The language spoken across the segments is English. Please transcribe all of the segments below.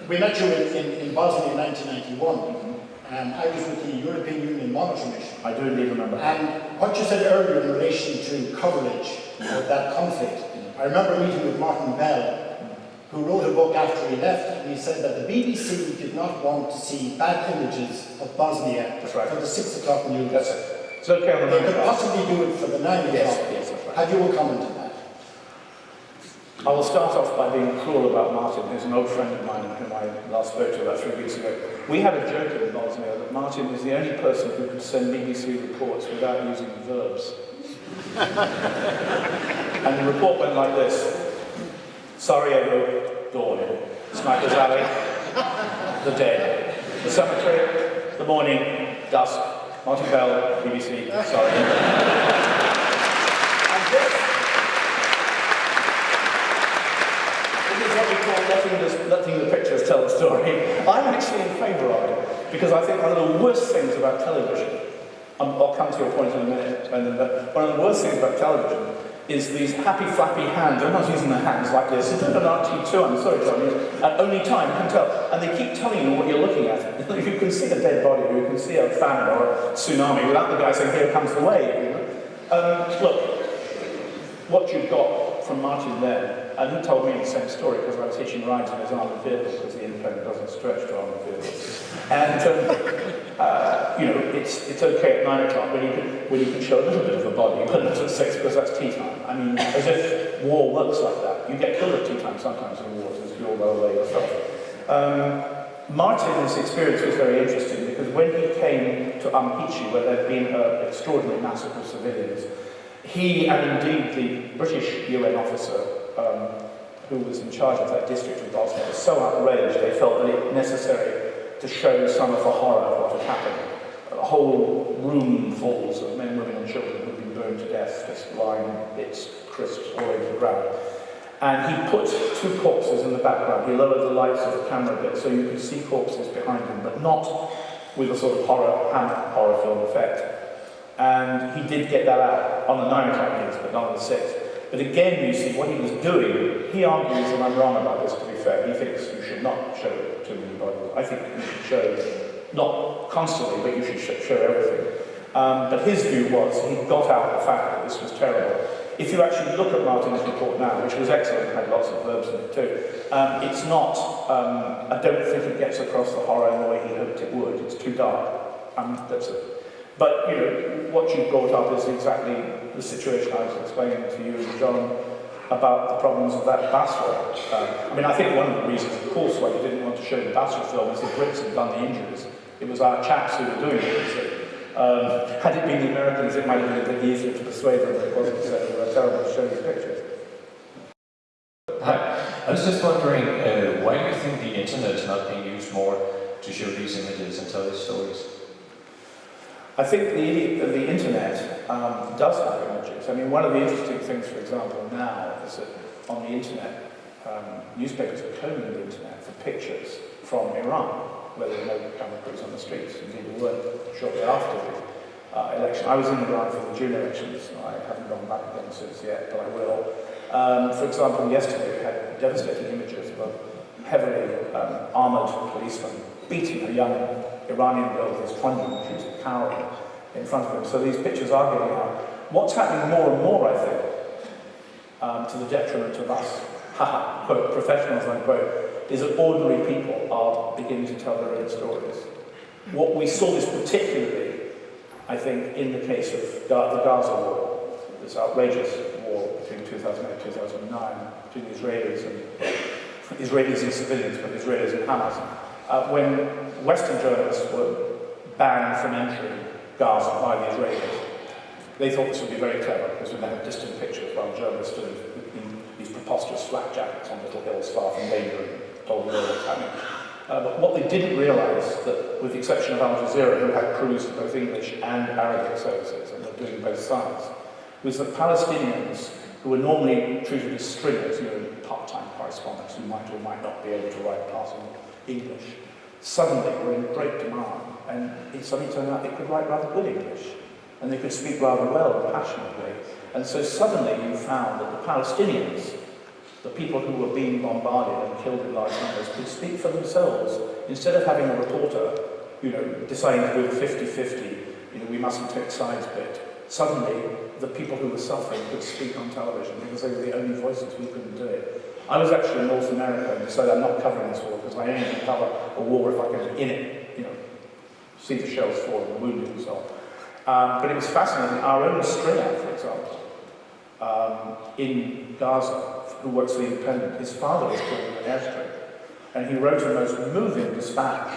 We met you in Bosnia in 1991. I was with the European Union Monitoring Mission. I do indeed remember. And what you said earlier in relation to coverage of that conflict, I remember meeting with Martin Bell, who wrote a book after he left, and he said that the BBC did not want to see bad images of Bosnia for the 6 o'clock news. That's it. It's okay on the They could possibly do it for the 9 o'clock. Yes, that's right. Have you a comment on that? I will start off by being cruel about Martin, who's an old friend of mine whom I last spoke to about 3 weeks ago. We had a joke in Bosnia that Martin is the only person who could send BBC reports without using verbs. And the report went like this: Sarajevo, dawn. Sniper's Alley, the dead. The cemetery, the morning, dusk. Martin Bell, BBC, Sarajevo. And this is what we call letting the pictures tell the story. I'm actually in favour of it, because I think one of the worst things about television, I'll come to your point in a minute, but one of the worst things about television is these happy flappy hands. I'm not using their hands like this. It's an RT2, I'm sorry, Johnny. At only time you can tell. And they keep telling you what you're looking at. You can see a dead body, or you can see a famine or a tsunami without the guy saying, here comes the wave. Look, what you've got from Martin there, and he told me the same story because I was hitching rides in his armoured vehicle, because the independent doesn't stretch to armoured vehicles. And it's okay at 9 o'clock when you can show a little bit of a body, but not at 6 because that's tea time. I mean, as if war works like that. You get killed at tea time sometimes in wars, as you all know away yourself. Martin's experience was very interesting because when he came to Amhici, where there'd been an extraordinary massacre of civilians, he and indeed the British UN officer who was in charge of that district of Bosnia was so outraged they felt that it was necessary to show some of the horror of what had happened. Whole roomfuls of men, women and children who had been burned to death, just lying bits, crisps all over the ground. And he put 2 corpses in the background. He lowered the lights of the camera a bit so you could see corpses behind him, but not with a sort of horror film effect. And he did get that out on the 9 o'clock news, but not on the 6. But again, you see, what he was doing, he argues, and I'm wrong about this to be fair, he thinks you should not show too many bodies. I think you should show, not constantly, but you should show everything. But his view was, he got out the fact that this was terrible. If you actually look at Martin's report now, which was excellent, had lots of verbs in it too, it's not, I don't think it gets across the horror in the way he hoped it would. It's too dark. That's it. But, what you brought up is exactly the situation I was explaining to you and John about the problems of that Basra. I think one of the reasons, of course, why you didn't want to show the Basra film is the Brits had done the injuries. It was our chaps who were doing it. So, had it been the Americans, it might have been a bit easier to persuade them that it wasn't terrible to show these pictures. Hi. I was just wondering, why do you think the internet is not being used more to show these images and tell these stories? I think the internet does have images. One of the interesting things, for example, now is that on the internet, newspapers are combing the internet for pictures from Iran, where there were no camera crews on the streets. Indeed, there weren't shortly after the election. I was in Iran for the June elections. I haven't gone back again since yet, but I will. For example, yesterday we had devastating images of a heavily armoured policeman beating a young Iranian girl with his truncheon. She was cowering in front of him. So these pictures are getting out. What's happening more and more, I think, to the detriment of us, quote, professionals, unquote, is that ordinary people are beginning to tell their own stories. What we saw this particularly, I think, in the case of the Gaza war, this outrageous war between 2008 and 2009, between the Israelis and civilians, but Israelis and Hamas, when Western journalists were banned from entering Gaza by the Israelis. They thought this would be very clever, because we had distant pictures while journalists stood in these preposterous flak jackets on little hills far from danger and told the world what's happening. But what they didn't realise, that with the exception of Al Jazeera, who had crews for both English and Arabic services, and were doing both sides, was that Palestinians, who were normally treated as stringers, part-time correspondents who might or might not be able to write passing English, suddenly were in great demand, and it suddenly turned out they could write rather good English, and they could speak rather well and passionately. And so suddenly you found that the Palestinians the people who were being bombarded and killed in large numbers could speak for themselves. Instead of having a reporter, deciding to do the 50-50, we mustn't take sides bit. Suddenly, the people who were suffering could speak on television because they were the only voices. We couldn't do it. I was actually in North America and decided I'm not covering this war because I only can cover a war if I can be in it, see the shells fall and the wounded and so on. But it was fascinating. Our own Australia, for example, in Gaza, who works for the Independent, his father was killed in an airstrike. And he wrote a most moving dispatch,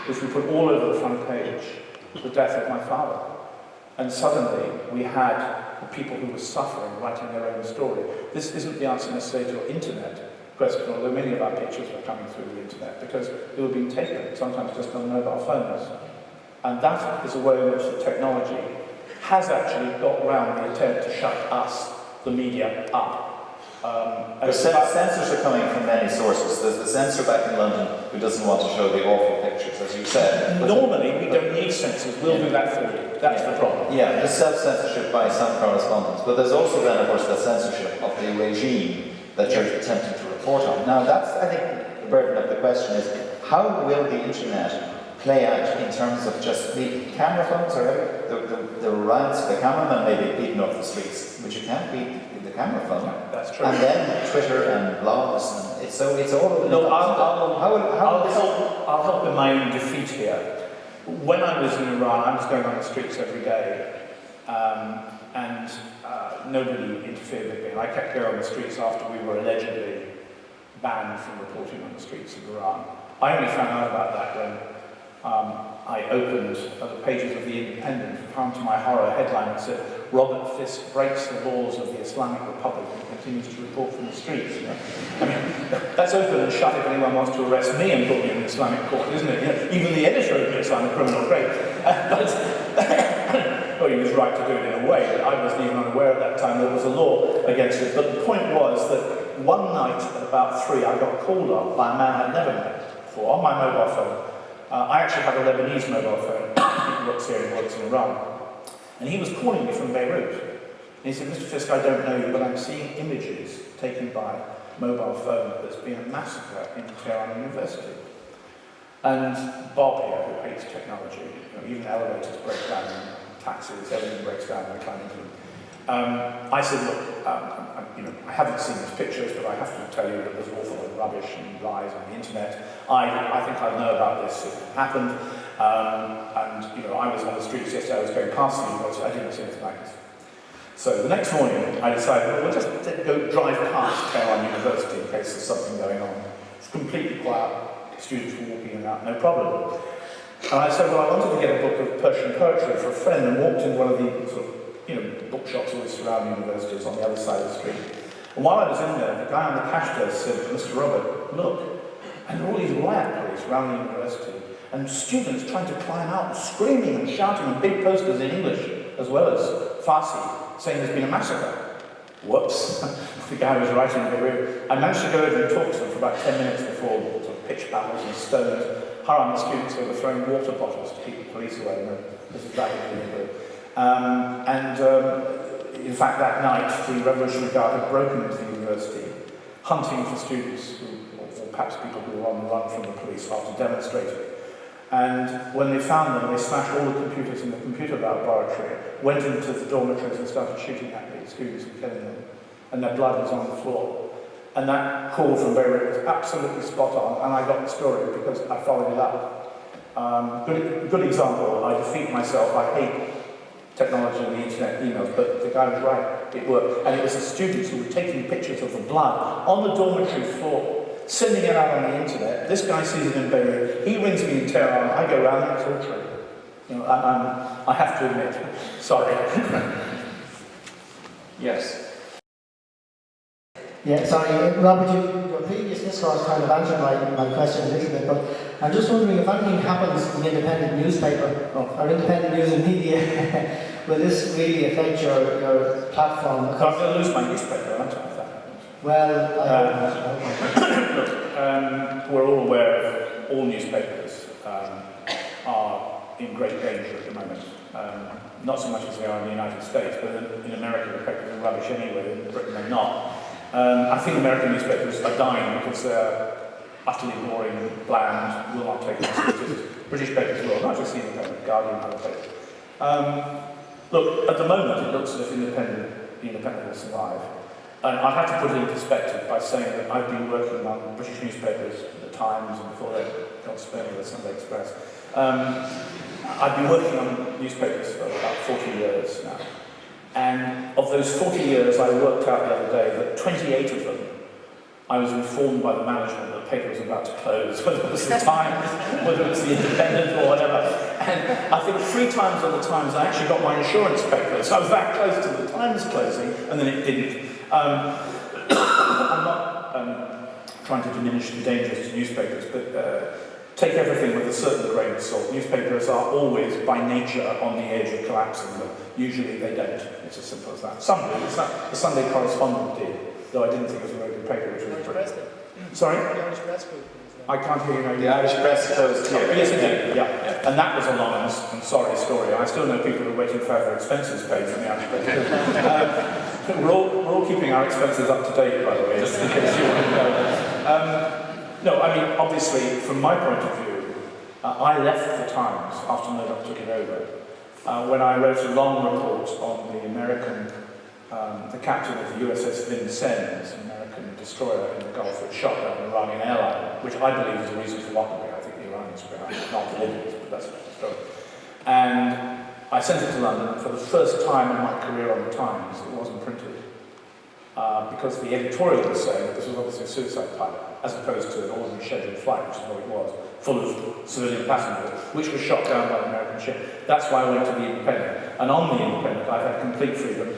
which we put all over the front page, the death of my father. And suddenly, we had the people who were suffering writing their own story. This isn't the answer necessarily to your internet question, although many of our pictures were coming through the internet, because they were being taken, sometimes just on mobile phones. And that is a way in which the technology has actually got round the attempt to shut us, the media, up. Censors are coming from many sources. There's the censor back in London who doesn't want to show the awful pictures, as you said. Normally, we don't need censors. We'll do that for you. That's the problem. Yeah, there's self-censorship by some correspondents. But there's also then, of course, the censorship of the regime that you're attempting to report on. Now, that's, I think, the burden of the question is, how will the internet play out in terms of just the camera phones or the riots, the cameraman may be beaten off the streets, but you can't beat the camera phone. Yeah, that's true. And then Twitter and blogs, and it's all over the No, I'll I'll help in my own defeat here. When I was in Iran, I was going on the streets every day, and nobody interfered with me. And I kept going on the streets after we were allegedly banned from reporting on the streets of Iran. I only found out about that when I opened the pages of the Independent, found to my horror headline that said, "Robert Fisk breaks the laws of the Islamic Republic and continues to report from the streets." I mean, that's open and shut if anyone wants to arrest me and put me in an Islamic court, isn't it? Even the editor admits I'm a criminal, great. Well, he was right to do it in a way, but I wasn't even unaware at that time there was a law against it. But the point was that one night at about 3, I got called up by a man I'd never met before on my mobile phone. I actually have a Lebanese mobile phone. He works here and works in Iran. And he was calling me from Beirut. And he said, "Mr. Fisk, I don't know you, but I'm seeing images taken by mobile phone that there's been a massacre in Tehran University." And Bob here, who hates technology, even elevators break down, taxis, everything breaks down in Clemington. I said, "Look, I haven't seen these pictures, but I have to tell you that there's awful and rubbish and lies on the internet. I think I'd know about this if it happened. I was on the streets yesterday, I was going past the university, I didn't see anything like this." So the next morning, I decided, well, we'll just go drive past Tehran University in case there's something going on. It's completely quiet, students were walking in and out, no problem. And I said, well, I wanted to get a book of Persian poetry for a friend, and walked into one of the bookshops always surround universities on the other side of the street. And while I was in there, the guy on the cash desk said, "Mr. Robert, look," and there were all these riot police around the university, and students trying to climb out, and screaming and shouting, and big posters in English, as well as Farsi, saying there's been a massacre. Whoops. The guy was writing in Beirut. I managed to go over and talk to them for about 10 minutes before sort of pitch battles and stones. Haram the students who were throwing water bottles to keep the police away. This is back in Beirut. In fact, that night, the Revolutionary Guard had broken into the university, hunting for students, or perhaps people who were on the run from the police after demonstrating. And when they found them, they smashed all the computers in the computer laboratory, went into the dormitories and started shooting at the students and killing them. And their blood was on the floor. And that call from Beirut was absolutely spot on, and I got the story because I followed it up. Good example, I defeat myself, I hate technology and the internet emails, but the guy was right, it worked. And it was the students who were taking pictures of the blood on the dormitory floor, sending it out on the internet. This guy sees it in Beirut, he rings me in Tehran, I go around and it's all true. I have to admit, sorry. Yes. Yeah, sorry, Robert, your previous discourse kind of answered my question a little bit, but I'm just wondering if anything happens in the independent newspaper or independent news and media, will this really affect your platform? I'm going to lose my newspaper, aren't I? Well, look, we're all aware of all newspapers are in great danger at the moment. Not so much as they are in the United States, but in America the papers are rubbish anyway, in Britain they're not. I think American newspapers are dying because they're utterly boring, bland, will not take messages. British papers will, not just the Independent, Guardian, other papers. Look, at the moment it looks as if the Independent will survive. And I'd have to put it in perspective by saying that I've been working on British newspapers, the Times, and before that, God spare me, the Sunday Express. I've been working on newspapers for about 40 years now. And of those 40 years, I worked out the other day that 28 of them, I was informed by the management that the paper was about to close, whether it was the Times, whether it was the Independent or whatever. And I think 3 times on the Times I actually got my insurance papers. So I was that close to the Times closing, and then it didn't. I'm not trying to diminish the dangers to newspapers, but take everything with a certain grain of salt. Newspapers are always, by nature, on the edge of collapsing, but usually they don't. It's as simple as that. Some do. The Sunday Correspondent did, though I didn't think it was a very good paper, which was pretty. Sorry? The Irish Press Group. I can't hear you now. The Irish Press closed. Yes, it did, yeah. And that was a long and sorry story. I still know people who are waiting for their expenses paid from the Irish Press. We're all keeping our expenses up to date, by the way, just in case you want to know. No, I mean, obviously, from my point of view, I left the Times after Murdoch took it over, when I wrote a long report on the American, the captain of the USS Vincennes, an American destroyer in the Gulf, which shot down an Iranian airliner, which I believe is the reason for Lockerbie. I think the Iranians were behind it, not the Libyans, but that's another story. And I sent it to London, and for the first time in my career on the Times, it wasn't printed. Because the editorial was saying that this was obviously a suicide pilot, as opposed to an ordinary scheduled flight, which is what it was, full of civilian passengers, which was shot down by an American ship. That's why I went to the Independent. And on the Independent, I've had complete freedom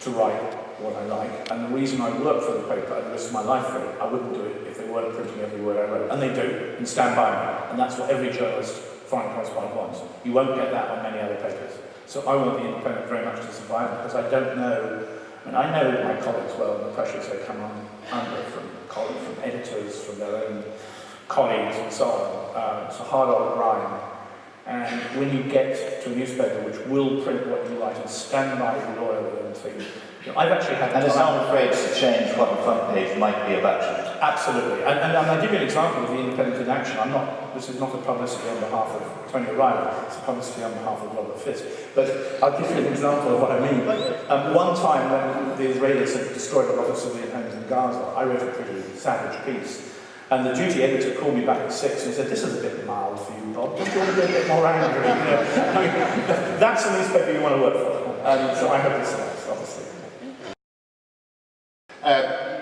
to write what I like. And the reason I work for the paper and the rest of my life for it, I wouldn't do it if they weren't printing every word I wrote. And they do, and stand by me. And that's what every journalist, foreign correspondent wants. You won't get that on many other papers. So I want the Independent very much to survive, because I don't know. I know my colleagues well, and the pressures they come under from editors, from their own colleagues, and so on. It's a hard old grind. And when you get to a newspaper which will print what you write and stand by you loyally and things, I've actually had. And is not afraid to change what the front page might be about. Absolutely. And I'll give you an example of the Independent in action. This is not a publicity on behalf of Tony O'Reilly, it's a publicity on behalf of Robert Fisk. But I'll give you an example of what I mean. One time when the Israelis had destroyed a lot of civilian homes in Gaza, I wrote a pretty savage piece. And the duty editor called me back at 6 and said, "This is a bit mild for you, Bob. Don't you want to be a bit more angry?" I mean, that's a newspaper you want to work for. And so I hope it's nice, obviously.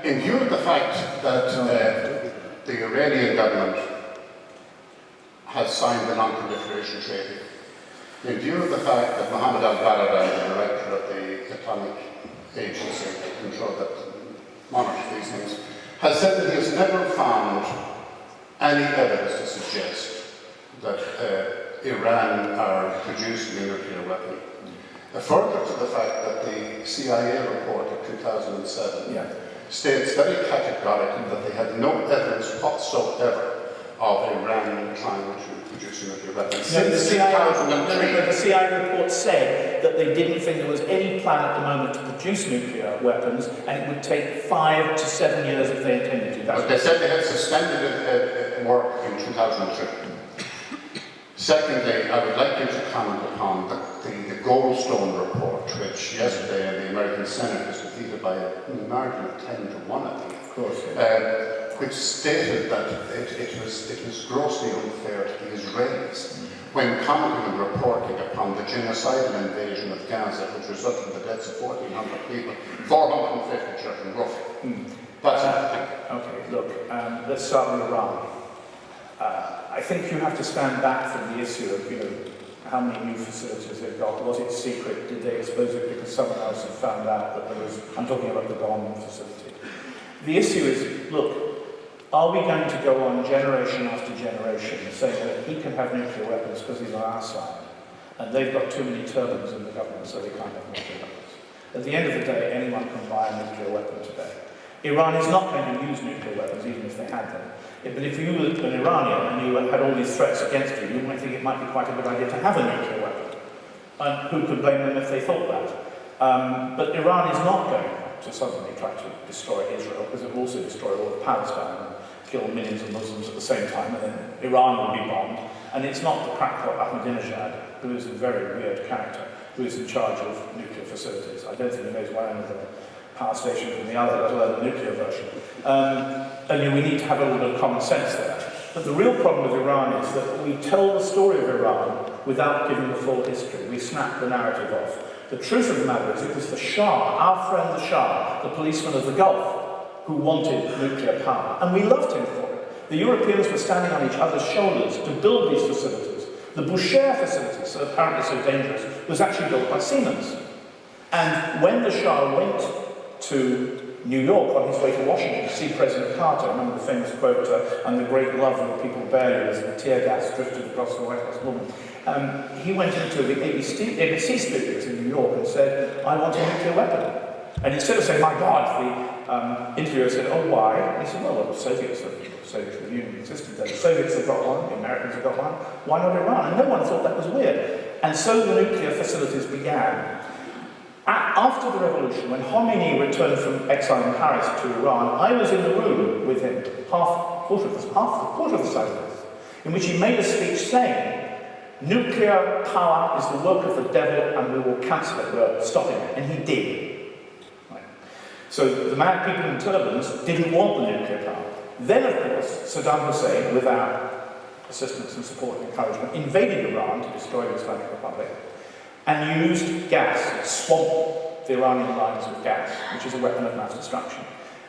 In view of the fact that the Iranian government has signed the non-proliferation treaty, in view of the fact that Mohammed al-Baradei, the director of the Atomic Agency that monitors these things, has said that he has never found any evidence to suggest that Iran are producing a nuclear weapon. Further to the fact that the CIA report of 2007 states very categorically that they had no evidence whatsoever of Iran trying to produce a nuclear weapon. No, the CIA report said that they didn't think there was any plan at the moment to produce nuclear weapons, and it would take 5 to 7 years if they intended to. But they said they had suspended work in 2002. Secondly, I would like you to comment upon the Goldstone report, which yesterday the American Senate was defeated by a margin of 10 to 1, I think. Of course. Which stated that it was grossly unfair to the Israelis when commenting and reporting upon the genocidal invasion of Gaza, which resulted in the deaths of 1,400 people, 450 children, roughly. That's it. Okay, look, let's start with Iran. I think you have to stand back from the issue of, how many new facilities they've got. Was it secret? Did they expose it because someone else had found out that there was, I'm talking about the bomb facility. The issue is, look, are we going to go on generation after generation saying that he can have nuclear weapons because he's on our side, and they've got too many turbines in the government so they can't have nuclear weapons? At the end of the day, anyone can buy a nuclear weapon today. Iran is not going to use nuclear weapons even if they had them. But if you were an Iranian and you had all these threats against you, you might think it might be quite a good idea to have a nuclear weapon. And who could blame them if they thought that? But Iran is not going to suddenly try to destroy Israel, because it will also destroy all of Palestine and kill millions of Muslims at the same time, and then Iran will be bombed. And it's not the crackpot Ahmadinejad, who is a very weird character, who is in charge of nuclear facilities. I don't think he knows one end of the power station from the other, let alone the nuclear version. And we need to have a little bit of common sense there. But the real problem with Iran is that we tell the story of Iran without giving the full history. We snap the narrative off. The truth of the matter is it was the Shah, our friend the Shah, the policeman of the Gulf, who wanted nuclear power. And we loved him for it. The Europeans were standing on each other's shoulders to build these facilities. The Bushehr facility, so apparently so dangerous, was actually built by Siemens. And when the Shah went to New York on his way to Washington to see President Carter, I remember the famous quote, and the great love of the people bear you as the tear gas drifted across the White House lawn. He went into the ABC studios in New York and said, I want a nuclear weapon. And instead of saying, my God, the interviewer said, oh, why? And he said, well, the Soviet Union existed then. The Soviets have got one, the Americans have got one, why not Iran? And no one thought that was weird. And so the nuclear facilities began. After the revolution, when Khomeini returned from exile in Paris to Iran, I was in the room with him, half the quarter of the size of this, in which he made a speech saying, nuclear power is the work of the devil and we will cancel it, we're stopping it. And he did. Right. So the mad people in turbans didn't want the nuclear power. Then, of course, Saddam Hussein, with our assistance and support and encouragement, invaded Iran to destroy the Islamic Republic, and used gas, swamped the Iranian lines with gas, which is a weapon of mass destruction.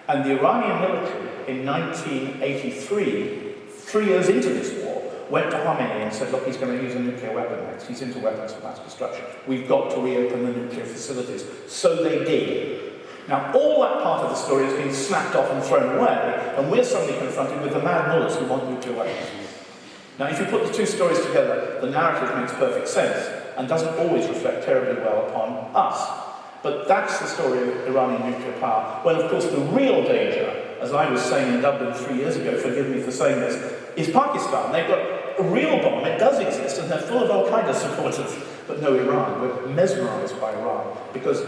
And the Iranian military, in 1983, 3 years into this war, went to Khomeini and said, look, he's going to use a nuclear weapon next. He's into weapons of mass destruction. We've got to reopen the nuclear facilities. So they did. Now, all that part of the story has been snapped off and thrown away, and we're suddenly confronted with the mad mullahs who want nuclear weapons. Now, if you put the two stories together, the narrative makes perfect sense, and doesn't always reflect terribly well upon us. But that's the story of Iranian nuclear power. Well, of course, the real danger, as I was saying in Dublin 3 years ago, forgive me for saying this, is Pakistan. They've got a real bomb, it does exist, and they're full of Al-Qaeda supporters. But no Iran. We're mesmerized by Iran, because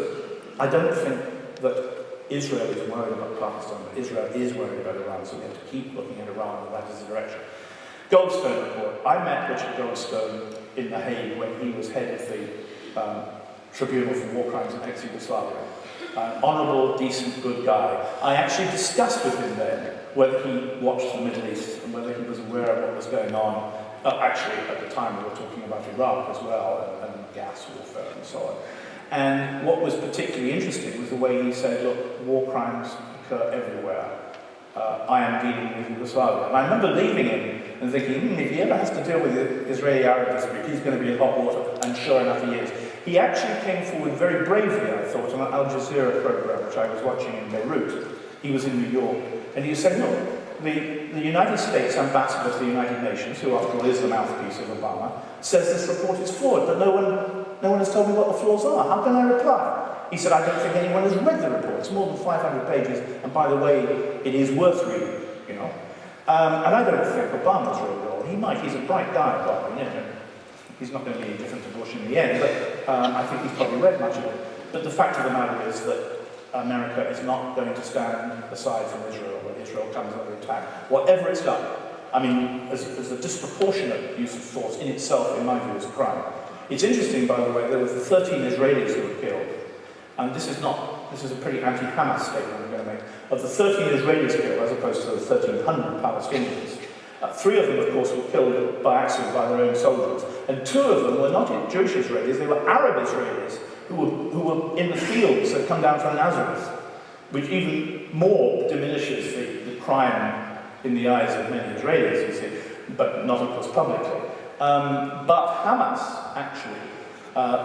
I don't think that Israel is worried about Pakistan, but Israel is worried about Iran, so we have to keep looking at Iran, and that is the direction. Goldstone report. I met Richard Goldstone in The Hague when he was head of the Tribunal for War Crimes in ex-Yugoslavia. An honourable, decent, good guy. I actually discussed with him then whether he watched the Middle East and whether he was aware of what was going on. Actually, at the time, we were talking about Iraq as well, and gas warfare and so on. And what was particularly interesting was the way he said, look, war crimes occur everywhere. I am dealing with Yugoslavia. And I remember leaving him and thinking, if he ever has to deal with the Israeli-Arab dispute, he's going to be in hot water. And sure enough, he is. He actually came forward very bravely, I thought, on an Al Jazeera program, which I was watching in Beirut. He was in New York. And he said, look, the United States ambassador to the United Nations, who after all is the mouthpiece of Obama, says this report is flawed, but no one has told me what the flaws are. How can I reply? He said, I don't think anyone has read the report. It's more than 500 pages, and by the way, it is worth reading, you know. And I don't think Obama's read it all. He might, he's a bright guy, Obama, you know. He's not going to be any different to Bush in the end, but I think he's probably read much of it. But the fact of the matter is that America is not going to stand aside from Israel when Israel comes under attack, whatever it's done. I mean, as a disproportionate use of force in itself, in my view, is a crime. It's interesting, by the way, there were 13 Israelis who were killed. And this is a pretty anti-Hamas statement I'm going to make. Of the 13 Israelis killed, as opposed to the 1,300 Palestinians, 3 of them, of course, were killed by accident by their own soldiers. And 2 of them were not Jewish Israelis, they were Arab Israelis who were in the fields that come down from Nazareth, which even more diminishes the crime in the eyes of many Israelis, you see, but not, of course, publicly. But Hamas, actually,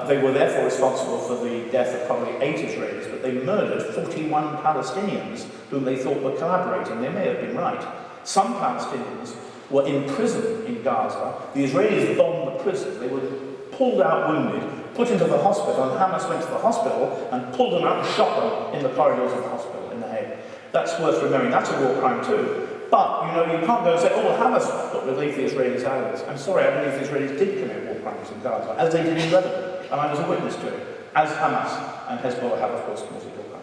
they were therefore responsible for the death of probably 8 Israelis, but they murdered 41 Palestinians whom they thought were collaborating. They may have been right. Some Palestinians were in prison in Gaza. The Israelis bombed the prison. They were pulled out wounded, put into the hospital, and Hamas went to the hospital and pulled them out and shot them in the corridors of the hospital in The Hague. That's worth remembering. That's a war crime too. But, you know, you can't go and say, oh, well, Hamas, but we'll leave the Israelis out of this. I'm sorry, I believe the Israelis did commit war crimes in Gaza, as they did in Lebanon, and I was a witness to it, as Hamas and Hezbollah have, of course, committed war crimes.